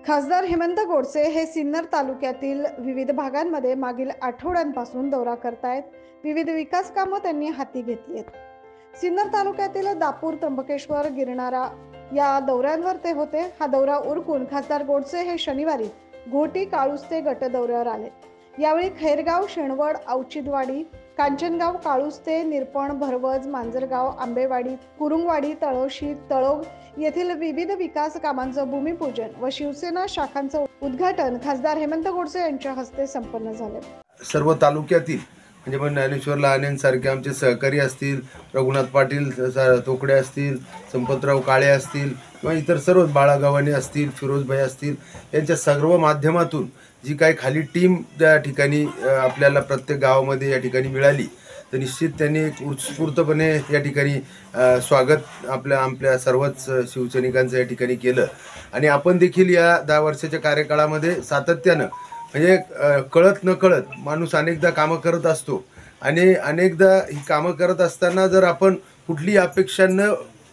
खासदार हेमंत गोडसे हे सिन्नर तालुक्यातील विविध भागांमध्ये मागील आठवड्यांपासून दौरा करतायत। विविध विकास कामं त्यांनी हाती घेतली आहेत। सिन्नर तालुक्यातील दापूर, त्र्यंबकेश्वर, गिरणारा या दौऱ्यांवर ते होते। हा दौरा उरकून खासदार गोडसे हे शनिवारी घोटी, काळुस्ते गट दौऱ्यावर आले। यावेळी खैरगाव, शेणवड, औचित्यवाडी, कांचनगाव, काळुस्ते, निरपण, भरवज, मांजरगाव, आंबेवाडी, कुरुंगवाडी, तळोशी, तळोग येथील विविध विकास कामांचं भूमिपूजन व शिवसेना शाखांचं उद्घाटन खासदार हेमंत गोडसे यांच्या हस्ते संपन्न झाले। सर्व तालुक्यातील म्हणजे ज्ञानेश्वर लहानेंसारखे आमचे सहकारी असतील, रघुनाथ पाटील तोकडे असतील, संपतराव काळे असतील किंवा इतर सर्व बाळागावाने असतील, फिरोजभाई असतील, यांच्या सर्व माध्यमातून जी काही खाली टीम त्या ठिकाणी आपल्याला प्रत्येक गावामध्ये या ठिकाणी मिळाली, तर निश्चित त्यांनी एक उत्स्फूर्तपणे या ठिकाणी स्वागत आपल्या सर्वच शिवसैनिकांचं या ठिकाणी केलं। आणि आपण देखील या 10 वर्षाच्या कार्यकाळामध्ये सातत्यानं म्हणजे कळत न कळत माणूस अनेकदा कामं करत असतो आणि अनेकदा ही कामं करत असताना जर आपण कुठली अपेक्षा न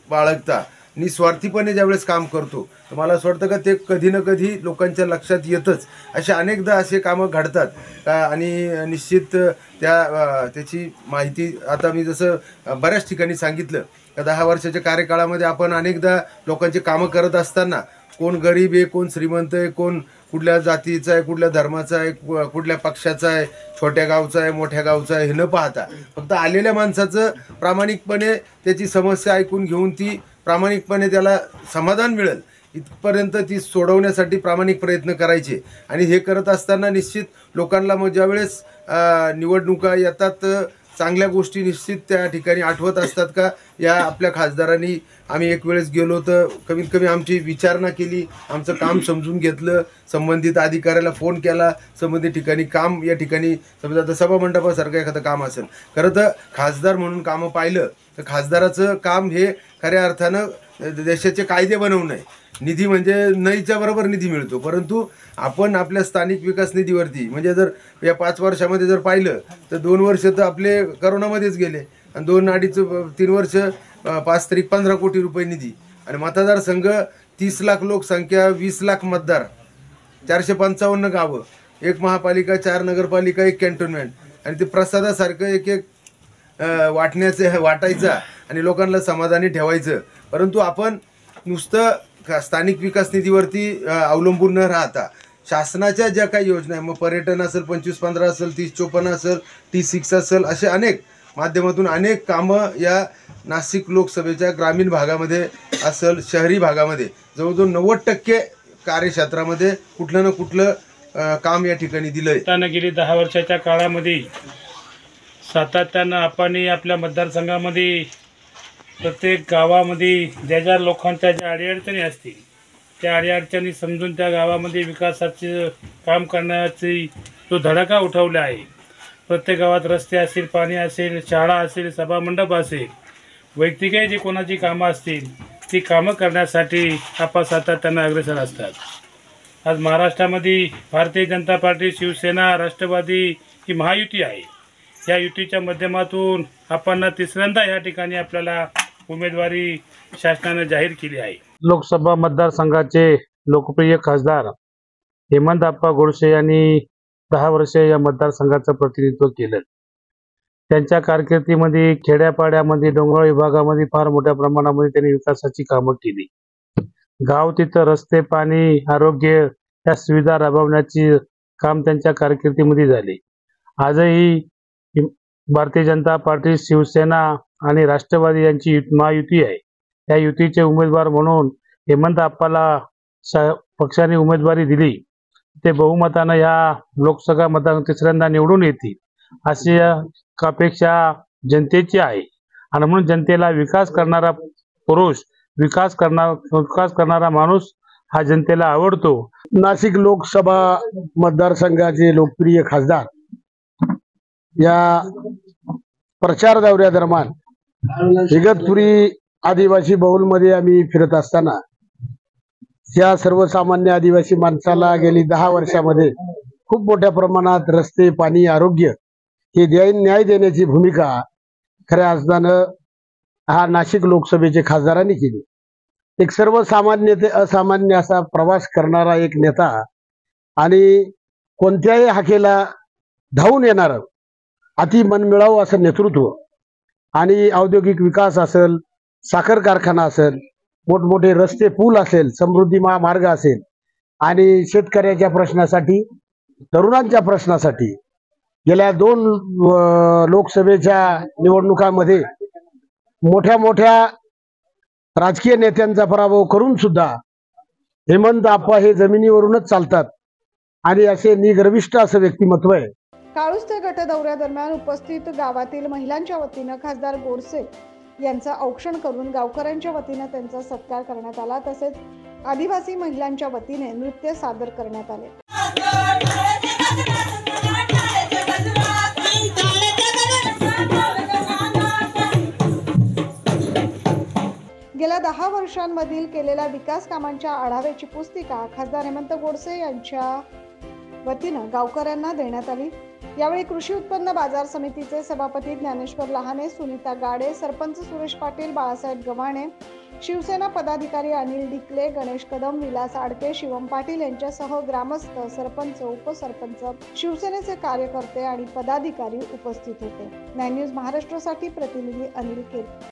बाळगता निस्वार्थीपणे ज्यावेळेस काम करतो तर मला असं वाटतं का ते कधी ना कधी लोकांच्या लक्षात येतच। असे अनेकदा असे कामं घडतात आणि निश्चित त्याची माहिती आता मी जसं बऱ्याच ठिकाणी सांगितलं का 10 वर्षाच्या कार्यकाळामध्ये आपण अनेकदा लोकांचे कामं करत असताना कोण गरीब आहे, कोण श्रीमंत आहे, कोण कुठल्या जातीचा आहे, कुठल्या धर्माचा आहे, कुठल्या पक्षाचा आहे, छोट्या गावचा आहे, मोठ्या गावचा आहे, हे न पाहता फक्त आलेल्या माणसाचं प्रामाणिकपणे त्याची समस्या ऐकून घेऊन ती प्रामाणिकपणे त्याला समाधान मिळेल इथपर्यंत ती सोडवण्यासाठी प्रामाणिक प्रयत्न करायचे। आणि हे करत असताना निश्चित लोकांना मग ज्यावेळेस निवडणुका येतात चांगल्या गोष्टी निश्चित त्या ठिकाणी आठवत असतात का या आपल्या खासदारांनी आम्ही एक वेळेस गेलो तर कमीत कमी आमची विचारणा केली, आमचं काम समजून घेतलं, संबंधित अधिकाऱ्याला फोन केला, संबंधित ठिकाणी काम या ठिकाणी समजा आता सभामंडपासारखं एखादं काम असेल, खरं तर खासदार म्हणून कामं पाहिलं तर खासदाराचं काम हे खऱ्या अर्थानं देशाचे कायदे बनवणं आहे। निधी म्हणजे नईच्या बरोबर निधी मिळतो, परंतु आपण आपल्या स्थानिक विकास निधीवरती म्हणजे जर या 5 वर्षामध्ये जर पाहिलं तर 2 वर्ष तर आपले करोनामध्येच गेले आणि 2 अडीच 3 वर्ष 5 तरी 15 कोटी रुपये निधी आणि मतदारसंघ 30 लाख लोकसंख्या, 20 लाख मतदार, 455 गावं, 1 महापालिका, 4 नगरपालिका, 1 कॅन्टोन्मेंट आणि ते प्रसादासारखं एक वाटायचं आणि लोकांना समाधानी ठेवायचं। परंतु आपण नुसतं स्थानिक विकास निधीवरती अवलंबून न राहता शासनाच्या ज्या काही योजना आहे, मग पर्यटन असेल, 25-15 असेल, 30-54 असेल, T6 असेल, असे अनेक माध्यमातून अनेक कामं या नाशिक लोकसभेच्या ग्रामीण भागामध्ये असेल, शहरी भागामध्ये जवळजवळ 90% कार्यक्षेत्रामध्ये कुठलं ना कुठलं काम या ठिकाणी दिलंय। गेली 10 वर्षाच्या काळामध्ये सातत्यानं आपण आपल्या मतदारसंघामध्ये प्रत्येक गावामध्ये ज्या लोकांच्या ज्या अडीअडचणी असतील त्या अडीअडचणी समजून त्या गावामध्ये विकासाचे काम करण्याची जो धडाका उठवला आहे। प्रत्येक गावात रस्ते असतील, पाणी असेल, शाळा असेल, सभामंडप असेल, वैयक्तिक जी कोणाची कामं असतील ती कामं करण्यासाठी आपण सातत्यानं अग्रेसर असतात। आज महाराष्ट्रामध्ये भारतीय जनता पार्टी, शिवसेना, राष्ट्रवादी ही महायुती आहे। या युतीच्या माध्यमातून आपण तिसऱ्यांदा या ठिकाणी आपल्याला उमेदवारी शासनाने जाहीर केली आहे। लोकसभा मतदारसंघाचे लोकप्रिय खासदार हेमंतप्पा गोडसे यांनी 10 वर्षे या मतदारसंघाचं प्रतिनिधित्व केलं। त्यांच्या कारकिर्दीमध्ये खेड्यापाड्यामध्ये, डोंगराळ विभागामध्ये फार मोठ्या प्रमाणामध्ये त्यांनी विकासाची कामं केली। गाव तिथं रस्ते, पाणी, आरोग्य या सुविधा राबवण्याची काम त्यांच्या कारकिर्दीमध्ये झाले। आजही भारतीय जनता पार्टी, शिवसेना आणि राष्ट्रवादी यांची महायुती आहे। या युतीचे उमेदवार म्हणून हेमंतप्पाला पक्षाने उमेदवारी दिली, ते बहुमतानं या लोकसभा मतदार तिसऱ्यांदा निवडून येतील अशी अपेक्षा जनतेची आहे। आणि म्हणून जनतेला विकास करणारा पुरुष, विकास करणारा माणूस हा जनतेला आवडतो। नाशिक लोकसभा मतदारसंघाचे लोकप्रिय खासदार या प्रचार दौऱ्यादरम्यान इगतपुरी आदिवासी बहुलमध्ये आम्ही फिरत असताना या सर्वसामान्य आदिवासी माणसाला गेली 10 वर्षामध्ये खूप मोठ्या प्रमाणात रस्ते, पाणी, आरोग्य हे न्याय देण्याची भूमिका खऱ्या अर्थानं हा नाशिक लोकसभेचे खासदारांनी केली। एक सर्वसामान्य ते असामान्य असा प्रवास करणारा एक नेता आणि कोणत्याही हाकेला धावून येणारं अति मनमिळावू असं नेतृत्व आणि औद्योगिक विकास असेल, साखर कारखाना असेल, मोठमोठे रस्ते पूल असेल, समृद्धी महामार्ग असेल आणि शेतकऱ्याच्या प्रश्नासाठी, तरुणांच्या प्रश्नासाठी गेल्या 2 लोकसभेच्या निवडणुकांमध्ये मोठ्या मोठ्या राजकीय नेत्यांचा पराभव करून सुद्धा हेमंत आप्पा हे जमिनीवरूनच चालतात आणि असे निगर्विष्ठ असं व्यक्तिमत्व आहे. काळुस्ते गट दौऱ्यादरम्यान उपस्थित गावातील महिलांच्या वतीनं खासदार गोडसे यांचं औक्षण करून गावकऱ्यांच्या वतीनं त्यांचा सत्कार करण्यात आला. तसेच आदिवासी महिलांच्या वतीने नृत्य सादर करण्यात आले. गेल्या 10 वर्षांमधील केलेल्या विकास कामांच्या आढाव्याची पुस्तिका खासदार हेमंत गोडसे यांच्या वतीनं गावकऱ्यांना देण्यात आली. यावेळी कृषी उत्पन्न बाजार समितीचे सभापती ज्ञानेश्वर लहाने, सुनीता गाडे, सरपंच सुरेश पाटील, बाळासाहेब गव्हाणे, शिवसेना पदाधिकारी अनिल डिकले, गणेश कदम, विलास आडके, शिवम पाटील यांच्यासह ग्रामस्थ, सरपंच, उपसरपंच, शिवसेनेचे कार्यकर्ते आणि पदाधिकारी उपस्थित होते. 9 न्यूज महाराष्ट्रासाठी प्रतिनिधी अनिल केर.